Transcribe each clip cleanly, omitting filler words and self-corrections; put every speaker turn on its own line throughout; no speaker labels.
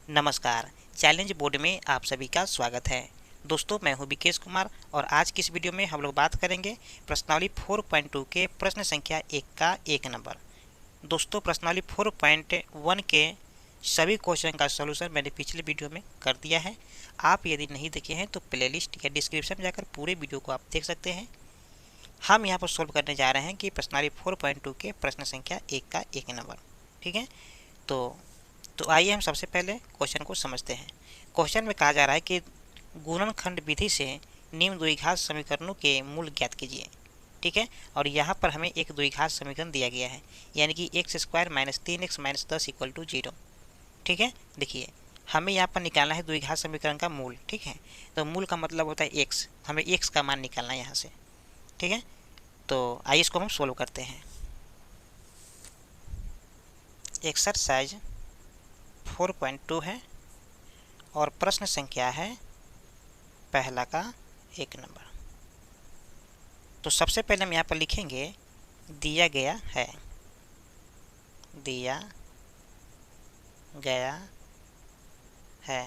नमस्कार। Challenge board में आप सभी का स्वागत है। दोस्तों, मैं हूं विकेश कुमार और आज की इस वीडियो में हम लोग बात करेंगे प्रश्नावली 4.2 के प्रश्न संख्या 1 का 1 नंबर। दोस्तों, प्रश्नावली 4.1 के सभी क्वेश्चन का सॉल्यूशन मैंने पिछले वीडियो में कर दिया है। आप यदि नहीं देखे हैं तो प्लेलिस्ट या डिस्क्रिप्शन में जाकर पूरे वीडियो को आप देख सकते हैं। हम यहाँ पर सोल्व करने जा रहे हैं कि प्रश्नावली 4.2 के प्रश्न संख्या 1 का 1 नंबर। ठीक है, तो आइए हम सबसे पहले क्वेश्चन को समझते हैं। क्वेश्चन में कहा जा रहा है कि गुणनखंड विधि से निम्न द्विघात समीकरणों के मूल ज्ञात कीजिए। ठीक है, और यहाँ पर हमें एक द्विघात समीकरण दिया गया है, यानी कि x square minus 3x minus 10 equal to 0। ठीक है, देखिए हमें यहाँ पर निकालना है द्विघात समीकरण का मूल। ठीक है, तो मूल का मतलब होता है एक्स, हमें एक्स का मान निकालना है यहाँ से। ठीक है, तो आइए इसको हम सोल्व करते हैं। एक्सरसाइज 4.2 है और प्रश्न संख्या है पहला का 1 नंबर। तो सबसे पहले हम यहाँ पर लिखेंगे दिया गया है, दिया गया है।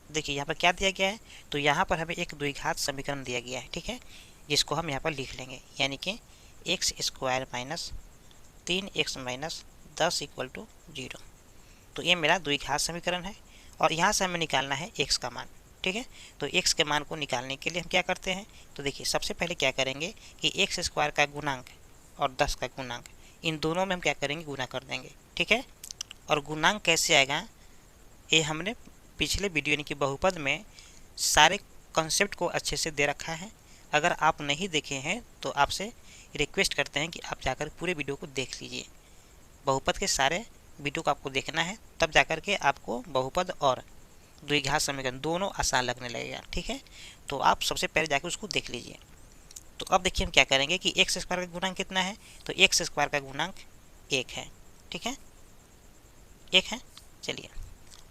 देखिए यहाँ पर क्या दिया गया है, तो यहाँ पर हमें एक द्विघात समीकरण दिया गया है। ठीक है, जिसको हम यहाँ पर लिख लेंगे, यानी कि x square minus 3x minus 10 equal to 0। तो ये मेरा द्विघात समीकरण है और यहाँ से हमें निकालना है x का मान। ठीक है, तो x के मान को निकालने के लिए हम क्या करते हैं, तो देखिए सबसे पहले क्या करेंगे कि एक्स स्क्वायर का गुणांक और 10 का गुणांक, इन दोनों में हम क्या करेंगे, गुना कर देंगे। ठीक है, और गुणांक कैसे आएगा, ये हमने पिछले वीडियो यानी कि बहुपद में सारे कॉन्सेप्ट को अच्छे से दे रखा है। अगर आप नहीं देखे हैं तो आपसे रिक्वेस्ट करते हैं कि आप जाकर पूरे वीडियो को देख लीजिए। बहुपद के सारे वीडियो को आपको देखना है, तब जाकर के आपको बहुपद और द्विघात समीकरण दोनों आसान लगने लगेगा। ठीक है, तो आप सबसे पहले जाकर उसको देख लीजिए। तो अब देखिए हम क्या करेंगे कि एक्स स्क्वायर का गुणांक कितना है, तो एक्स स्क्वायर का गुणांक 1 है। ठीक है, 1 है। चलिए,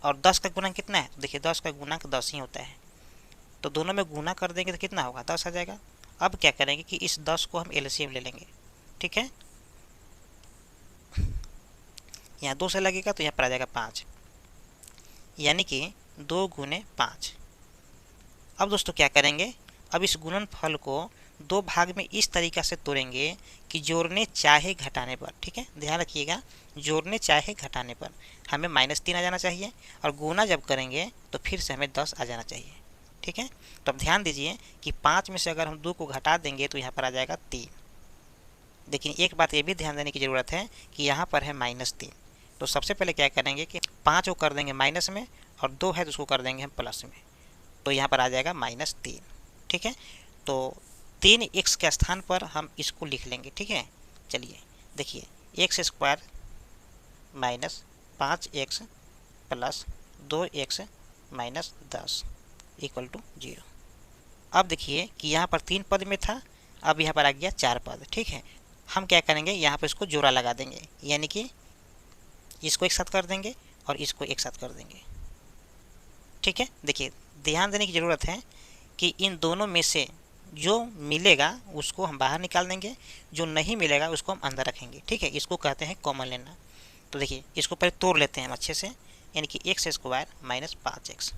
और 10 का गुणांक कितना है, तो देखिए 10 का गुणांक 10 ही होता है। तो दोनों में गुना कर देंगे तो कितना होगा, 10 आ जाएगा। अब क्या करेंगे कि इस 10 को हम एलसीएम ले लेंगे। ठीक है, यहाँ 2 से लगेगा तो यहाँ पर आ जाएगा 5, यानी कि 2 गुने 5। अब दोस्तों क्या करेंगे, अब इस गुणनफल को 2 भाग में इस तरीक़ा से तोड़ेंगे कि जोड़ने चाहे घटाने पर, ठीक है ध्यान रखिएगा, जोड़ने चाहे घटाने पर हमें -3 आ जाना चाहिए और गुना जब करेंगे तो फिर से हमें 10 आ जाना चाहिए। ठीक है, तो अब ध्यान दीजिए कि 5 में से अगर हम 2 को घटा देंगे तो यहाँ पर आ जाएगा 3। लेकिन एक बात ये भी ध्यान देने की ज़रूरत है कि यहाँ पर है -3। तो सबसे पहले क्या करेंगे कि 5 को कर देंगे माइनस में और 2 है तो उसको कर देंगे हम प्लस में, तो यहाँ पर आ जाएगा -3। ठीक है, तो 3x के स्थान पर हम इसको लिख लेंगे। ठीक है, चलिए देखिए x square minus 5x plus 2x minus 10 equal to 0। अब देखिए कि यहाँ पर 3 पद में था, अब यहाँ पर आ गया 4 पद। ठीक है, हम क्या करेंगे, यहाँ पर इसको जोड़ा लगा देंगे, यानी कि इसको एक साथ कर देंगे और इसको एक साथ कर देंगे। ठीक है, देखिए ध्यान देने की ज़रूरत है कि इन दोनों में से जो मिलेगा उसको हम बाहर निकाल देंगे, जो नहीं मिलेगा उसको हम अंदर रखेंगे। ठीक है, इसको कहते हैं कॉमन लेना। तो देखिए इसको पहले तोड़ लेते हैं हम अच्छे से, यानी कि एक्स स्क्वायर माइनस 5x।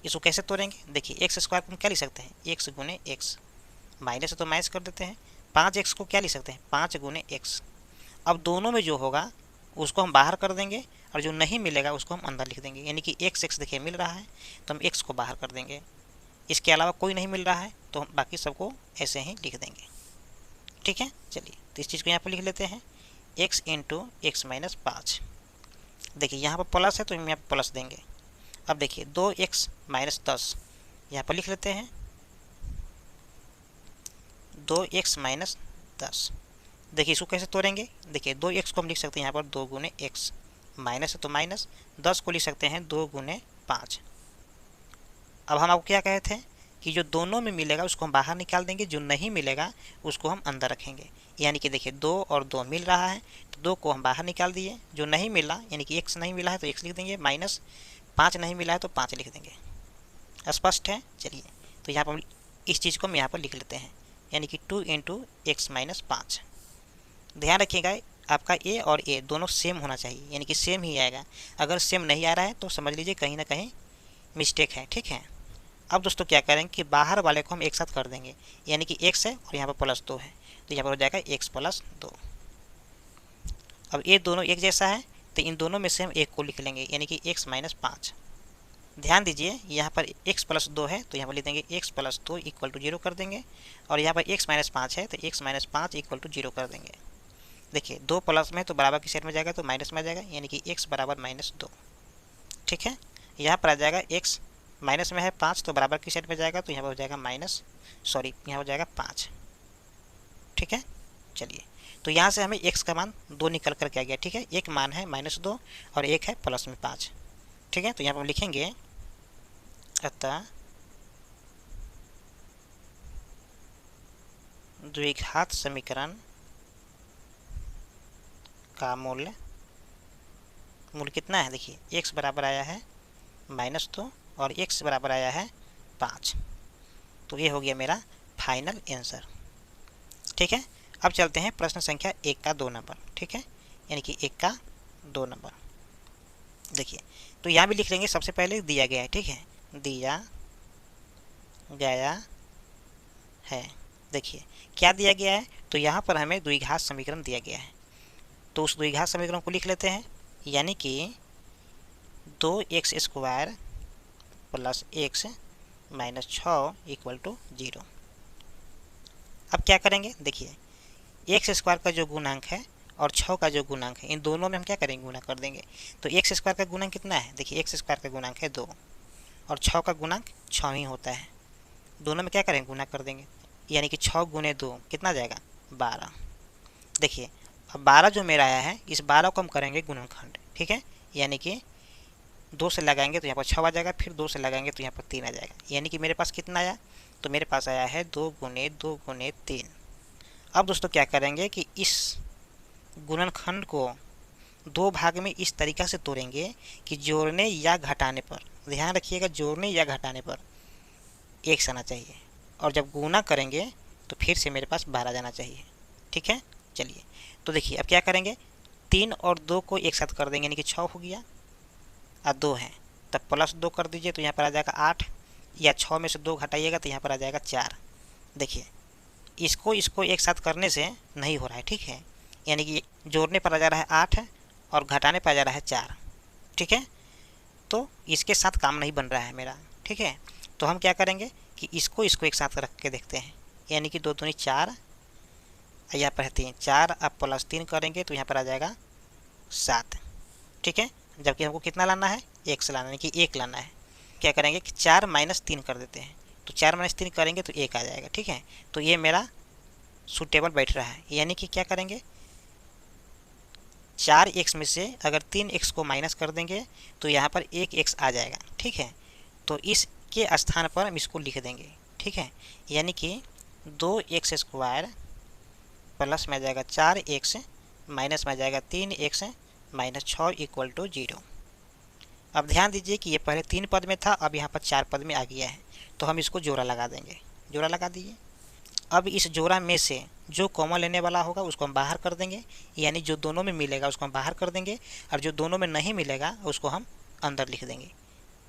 इसको कैसे तोड़ेंगे, देखिए एक्स स्क्वायर को हम क्या लिख सकते हैं, एक्स गुने एक्स, माइनस तो माइनस कर देते हैं। 5x को क्या लिख सकते हैं, 5 गुने एक्स। अब दोनों में जो होगा उसको हम बाहर कर देंगे और जो नहीं मिलेगा उसको हम अंदर लिख देंगे, यानी कि x देखिए मिल रहा है तो हम x को बाहर कर देंगे। इसके अलावा कोई नहीं मिल रहा है तो हम बाकी सबको ऐसे ही लिख देंगे। ठीक है, चलिए तो इस चीज़ को यहाँ पर लिख लेते हैं, x इंटू एक्स माइनस 5। देखिए यहाँ पर प्लस है तो हम यहाँ पर प्लस देंगे। अब देखिए 2x माइनस 10 यहाँ पर लिख लेते हैं, 2x माइनस 10। देखिए इसको कैसे तोड़ेंगे, देखिए 2x को हम लिख सकते हैं यहाँ पर 2 गुने एक्स, माइनस है तो माइनस, 10 को लिख सकते हैं 2 गुने 5। अब हम आपको क्या कहे थे कि जो दोनों में मिलेगा उसको हम बाहर निकाल देंगे, जो नहीं मिलेगा उसको हम अंदर रखेंगे। यानी कि देखिए 2 और 2 मिल रहा है तो 2 को हम बाहर निकाल दिए, जो नहीं मिला यानी कि x नहीं मिला है तो x लिख देंगे, माइनस 5 नहीं मिला है तो 5 लिख देंगे। स्पष्ट है, चलिए तो यहाँ पर इस चीज़ को हम यहाँ पर लिख लेते हैं, यानी कि 2 इंटू एक्स माइनस 5। ध्यान रखिएगा आपका ए और ए दोनों सेम होना चाहिए, यानी कि सेम ही आएगा। अगर सेम नहीं आ रहा है तो समझ लीजिए कहीं ना कहीं मिस्टेक है, ठीक है। अब दोस्तों क्या करेंगे कि बाहर वाले को हम एक साथ कर देंगे, यानी कि x है और यहाँ पर +2 है, तो यहाँ पर हो जाएगा x+2। अब ये दोनों एक जैसा है तो इन दोनों में से हम एक को लिख लेंगे, यानी कि x - 5। ध्यान दीजिए यहाँ पर x+2 है तो यहाँ पर लिख देंगे x+2 = 0 कर देंगे, और यहाँ पर x - 5 है तो x - 5 = 0 कर देंगे। देखिए 2 प्लस में तो बराबर की साइड में जाएगा तो माइनस में आ जाएगा, यानी कि x = -2, ठीक है। यहाँ पर आ जाएगा x माइनस में है 5 तो बराबर की साइड में जाएगा तो यहाँ पर हो जाएगा यहाँ हो जाएगा 5, ठीक है। चलिए तो यहाँ से हमें x का मान 2 निकल कर के आ गया, ठीक है। एक मान है -2 और एक है +5, ठीक है। तो यहाँ पर हम लिखेंगे अतः द्विघात समीकरण का मूल्य कितना है, देखिए x बराबर आया है -2 और x बराबर आया है 5। तो ये हो गया मेरा फाइनल आंसर, ठीक है। अब चलते हैं प्रश्न संख्या 1 का 2 नंबर, ठीक है, यानी कि 1 का 2 नंबर। देखिए तो यहाँ भी लिख लेंगे, सबसे पहले दिया गया है, ठीक है, दिया गया है। देखिए क्या दिया गया है, तो यहाँ पर हमें द्विघात समीकरण दिया गया है, तो उस द्विघात समीकरण को लिख लेते हैं, यानी कि 2x² + x - 6 = 0। अब क्या करेंगे, देखिए x² का जो गुणांक है और 6 का जो गुणांक है, इन दोनों में हम क्या करेंगे, गुणा कर देंगे। तो x² का गुणांक कितना है, देखिए x² का गुणांक है 2 और 6 का गुणांक 6 ही होता है, दोनों में क्या करेंगे, गुणा कर देंगे, यानी कि 6 × 2 कितना आ जाएगा, 12। देखिए अब 12 जो मेरा आया है, इस 12 को हम करेंगे गुणनखंड, ठीक है, यानी कि 2 से लगाएंगे तो यहाँ पर 6 आ जाएगा, फिर 2 से लगाएंगे तो यहाँ पर 3 आ जाएगा, यानी कि मेरे पास कितना आया, तो मेरे पास आया है 2 × 2 × 3। अब दोस्तों क्या करेंगे कि इस गुणनखंड को 2 भाग में इस तरीक़ा से तोड़ेंगे कि जोड़ने या घटाने पर, ध्यान रखिएगा, जोड़ने या घटाने पर 1 आना चाहिए, और जब गुणा करेंगे तो फिर से मेरे पास 12 जाना चाहिए, ठीक है। चलिए तो देखिए अब क्या करेंगे, 3 और 2 को एक साथ कर देंगे, यानी कि 6 हो गया, और 2 है तब +2 कर दीजिए तो यहाँ पर आ जाएगा 8, या 6 में से 2 घटाइएगा तो यहाँ पर आ जाएगा 4। देखिए इसको एक साथ करने से नहीं हो रहा है, ठीक है, यानी कि जोड़ने पर आ जा रहा है 8 और घटाने पर आ जा रहा है 4, ठीक है। तो इसके साथ काम नहीं बन रहा है मेरा, ठीक है। तो हम क्या करेंगे कि इसको एक साथ रख के देखते हैं, यानी कि 2 दूनी 4, यहाँ पर है 3, 4 अब +3 करेंगे तो यहाँ पर आ जाएगा 7, ठीक है। जबकि हमको कितना लाना है, x लाना है, कि 1 लाना है। क्या करेंगे कि 4 - 3 कर देते हैं, तो 4 - 3 करेंगे तो 1 आ जाएगा, ठीक है। तो ये मेरा सूटेबल बैठ रहा है, यानी कि क्या करेंगे, 4x में से अगर 3x को माइनस कर देंगे तो यहाँ पर 1x आ जाएगा, ठीक है। तो इसके स्थान पर हम इसको लिख देंगे, ठीक है, यानी कि 2x² प्लस में आ जाएगा 4x माइनस में आ जाएगा 3x - 6 = 0। अब ध्यान दीजिए कि ये पहले 3 पद में था, अब यहाँ पर 4 पद में आ गया है, तो हम इसको जोड़ा लगा देंगे, जोड़ा लगा दीजिए। अब इस जोड़ा में से जो कॉमन लेने वाला होगा उसको हम बाहर कर देंगे, यानी जो दोनों में मिलेगा उसको हम बाहर कर देंगे, और जो दोनों में नहीं मिलेगा उसको हम अंदर लिख देंगे।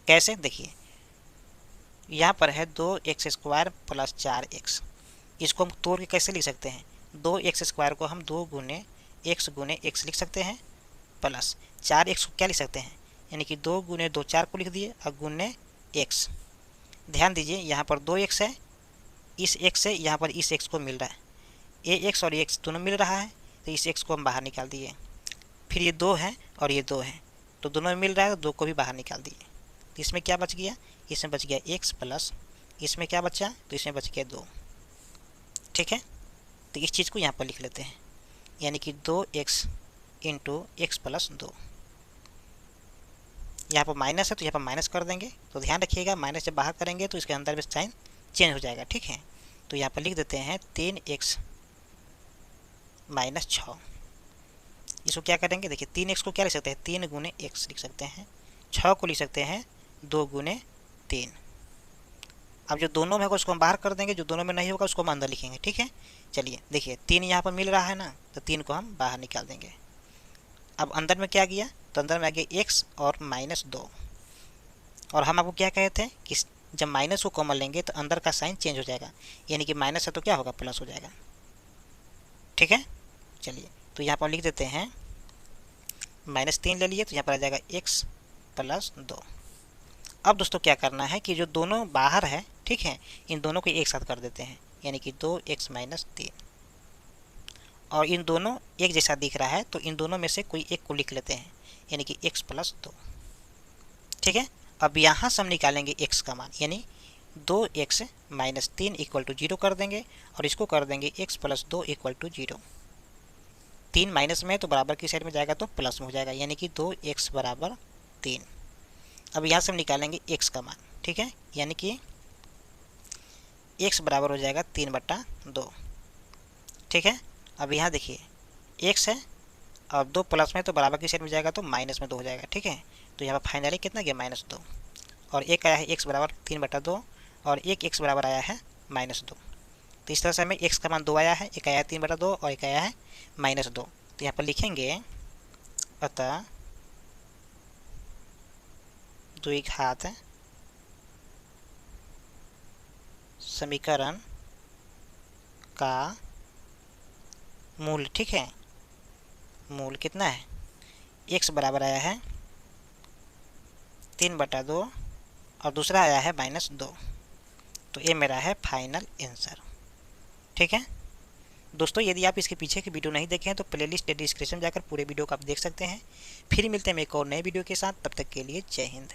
कैसे, देखिए यहाँ पर है 2x² + 4x, इसको हम तोड़ के कैसे लिख सकते हैं, 2x² को हम 2 × x × x लिख सकते हैं, प्लस 4x को क्या लिख सकते हैं, यानी कि 2 × 2 4 को लिख दिए और गुने x। ध्यान दीजिए यहाँ पर 2x है, इस x से यहाँ पर इस x को मिल रहा है, ये x और ये x दोनों मिल रहा है, तो इस x को हम बाहर निकाल दिए। फिर ये 2 है और ये 2 है, तो दोनों में मिल रहा है, तो 2 को भी बाहर निकाल दिए। तो इसमें क्या बच गया, इसमें बच गया x प्लस इसमें क्या बचा, तो इसमें बच गया 2, ठीक है। तो इस चीज़ को यहाँ पर लिख लेते हैं, यानी कि 2x × x + 2। यहाँ पर माइनस है तो यहाँ पर माइनस कर देंगे, तो ध्यान रखिएगा माइनस जब बाहर करेंगे तो इसके अंदर में साइन चेंज हो जाएगा, ठीक है। तो यहाँ पर लिख देते हैं 3x - 6। इसको क्या करेंगे, देखिए 3x को क्या लिख सकते हैं, 3 × x लिख सकते हैं, 6 को लिख सकते हैं 2 × 3। अब जो दोनों में होगा उसको हम बाहर कर देंगे, जो दोनों में नहीं होगा उसको हम अंदर लिखेंगे। ठीक है, चलिए देखिए 3 यहाँ पर मिल रहा है ना, तो 3 को हम बाहर निकाल देंगे। अब अंदर में क्या गया, तो अंदर में आ गया x और -2। और हम आपको क्या कहे थे कि जब माइनस को कॉमन लेंगे तो अंदर का साइन चेंज हो जाएगा, यानी कि माइनस है तो क्या होगा, प्लस हो जाएगा। ठीक है, चलिए तो यहाँ पर लिख देते हैं -3 ले लिए, तो यहाँ पर आ जाएगा x + 2। अब दोस्तों क्या करना है कि जो दोनों बाहर है, ठीक है, इन दोनों को एक साथ कर देते हैं, यानी कि 2x - 3। और इन दोनों एक जैसा दिख रहा है तो इन दोनों में से कोई एक को लिख लेते हैं, यानी कि x + 2। ठीक है, अब यहाँ से हम निकालेंगे x का मान, यानी 2x - 3 = 0 कर देंगे, और इसको कर देंगे x + 2 = 0। 3 माइनस में तो बराबर की साइड में जाएगा तो प्लस में हो जाएगा, यानी कि 2x = 3। अब यहाँ से हम निकालेंगे x का मान। ठीक है, यानी कि x बराबर हो जाएगा 3/2। ठीक है, अब यहाँ देखिए x है और 2 प्लस में तो बराबर की साइड में जाएगा तो माइनस में 2 हो जाएगा। ठीक है, तो यहाँ पर फाइनली कितना गया, -2। और एक आया है x बराबर 3/2, और एक x बराबर आया है -2। तो इस तरह से हमें x का मान 2 आया है, एक आया है 3/2 और एक आया है -2। तो यहाँ पर लिखेंगे अतः द्विघात समीकरण का मूल, ठीक है, मूल कितना है, x बराबर आया है 3/2 और दूसरा आया है -2। तो ये मेरा है फाइनल आंसर। ठीक है दोस्तों, यदि आप इसके पीछे की वीडियो नहीं देखे हैं तो प्लेलिस्ट डिस्क्रिप्शन में जाकर पूरे वीडियो को आप देख सकते हैं। फिर मिलते हैं एक और नए वीडियो के साथ, तब तक के लिए जय हिंद।